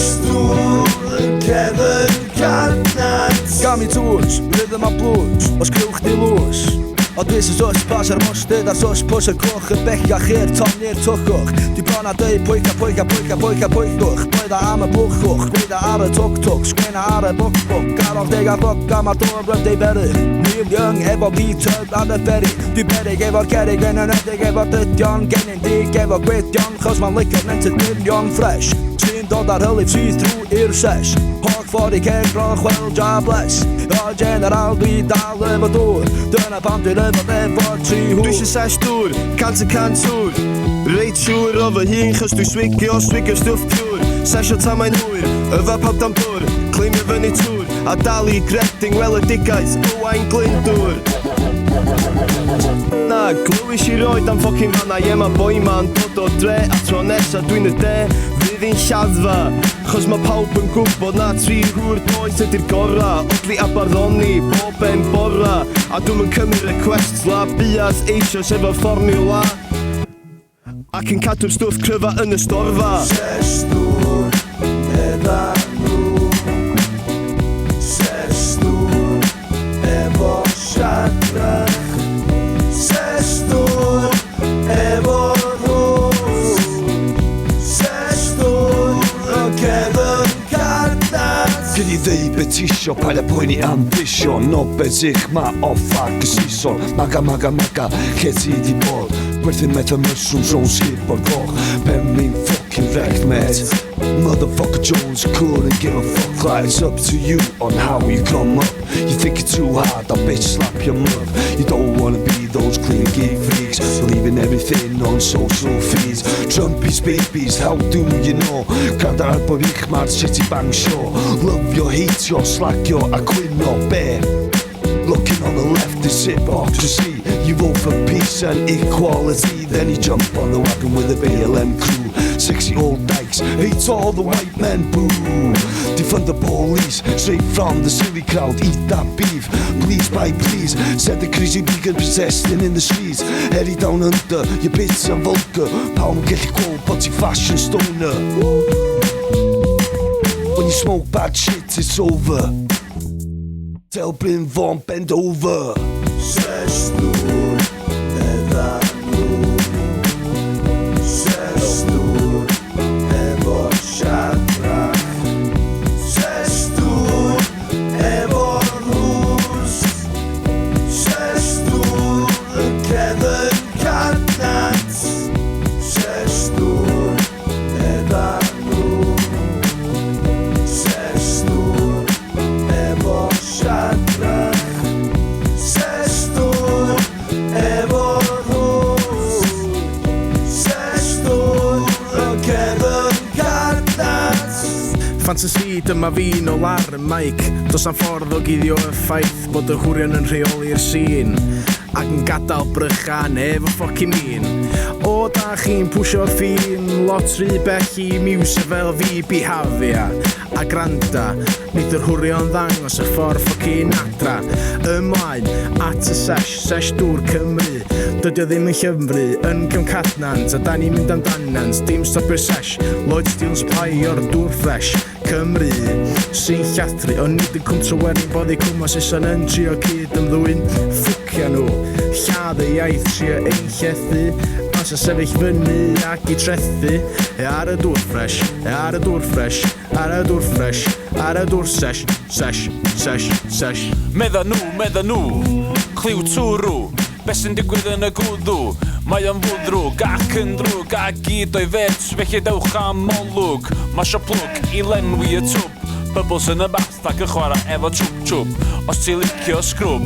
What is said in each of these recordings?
Sesh Dŵr yn cefn canat. Gam I tŵrs, rhythm a blues, os clywch di lws. O dwi sy'n sos pas ar mostyd a sos pws y cwch y bechach i'r tom ni'r twchwch. Di bron a dweud pwyca pwychwch. Blwyda am y blwchwch, gwyda ar y twc, sgwena ar y bwc. Garoch deg a bwc am ar dŵr rydw ei beru. Neil Young efo beat ar y ferry. Dwi berig efo'r cerig yn ynedig efo'r dydion. Gennym dig efo gwydion, chos ma'n licio nent y dynion fresh. Sy'n dod ar hylif sydd drw i'r sesh. Hog ffordd I ceg roch wel jobless. O general dwi dal efo dŵr. Dyna pam dwi'n efo efo tri hwr. Dwi sy'n Sesh Dŵr, cant tŵr. Reit siŵr o fy hun chos dwi swigio stwff piwr. Sesh o tamau'n hwyr, yfa pawb dan bwr. Cleimio fyny tŵr, a dal I greding weledigaeth Owain Glyndŵr. Na, glywys I roed am ffocin fanna. Ie ma boi ma'n dod o dre, a tro nesa dwi'n y de fydd i'n lladdfa. Chos ma pawb yn gwybod na tri Hwr Doeth ydy'r gora. Odli a barddoni, bob ben bora. A dwi'm yn cymryd requests la bias eisoes efo formula. Ac yn cadw'r stwff cryfa yn y storfa. Sesh Dŵr efo nhw. Sesh Dŵr efo siadrach. Sesh Dŵr efo rws. Sesh Dŵr yn cefn canat. Gyd I ddeu be tisio, paid a poeni am disio. No bezich ma offa gysison. Maga, lle ti di bod? Gwerthu meth o mushrooms ro'n skip o'r goch. Pen mi'n fucking wrecked, mate. Motherfucker Jones couldn't give a fuck. Like it's up to you on how you come up. You think it's too hard, I'll bitch slap your mug. You don't wanna be those clean geek freaks, leaving everything on social feeds. Trumpies, babies, how do you know? Gada'r albwm i'ch ma'r shit I bang show. Love your, hate your, slack your, a queen or bear. Looking on the left is hypocrisy. You vote for peace and equality. Then you jump on the wagon with the BLM crew. 60 old dykes hate all the white men, boo. Defund the police, straight from the silly crowd. Eat that beef, please by please. Said the crazy vegan protesting in the streets. Heady down under, you bits and vulgar. Pound get your quote, but you fashion stoner. When you smoke bad shit, it's over. Tell Bryn Vaughan, bend over. Sesh Dŵr efo nhw. Sesh Dŵr efo siadrach. Sesh Dŵr efo rws. Sesh Dŵr yn cefn canat. Sesh Dŵr efo nhw. Sesh Dŵr efo siadrach. Sesh Dŵr efo rws. Sesh Dŵr yn cefn canat. Fantasy dyma fi nôl ar y mic. Does am ffordd o guddio y ffaith bod y hwrion yn rheoli'r sîn ac yn gadael brychan efo ffocin min. O da chi'n pwsio'r ffin, lot rhy bell I miwsio fel fi bihafia. A granda, nid yr hwrion ddangos y ffordd ffocin adra. Ymlaen at y Sesh Dŵr Cymru. Dydy o ddim yn llyfru, yn Cymcadnant. A da ni'n mynd amdanant, dim stopio'r sesh. Lloyd Steele's pie o'r dŵr fresh. Cymru sy'n llathru, ond nid yn cwntrywerin bod ei cwmos isan yn trio cyd ymddwyn. Ffwcia nhw, lladd y iaith trio ein llethu. As y sefyll fyny ac I trethu. Ar y dŵr fresh, ar y dŵr fresh, ar y dŵr fresh, ar y dŵr sesh. Medda nhw, cliw twrw. Be sy'n digwydd yn y gwddw? Mae o'n fwddrwg ac yn drwg a gyd o'i fets, felly dewch am olwg. Masio plwg I lenwi y twb, bubbles yn y bath ac yn chwarae efo chwp. Os ti licio sgrwb,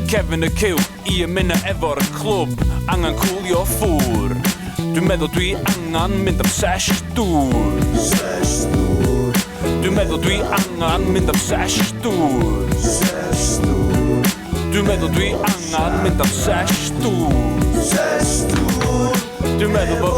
Kevin y cyw I ymuno efo'r clwb. Angan cwlio ffwr, dwi'n meddwl dwi angan mynd am Sesh Dŵr. Sesh Dŵr. Dwi'n meddwl dwi angan mynd am Sesh Dŵr. Sesh Dŵr. Dwi'n meddwl dwi angan mynd am Sesh Dŵr. Sesh Dŵr. Dwi'n meddwl bod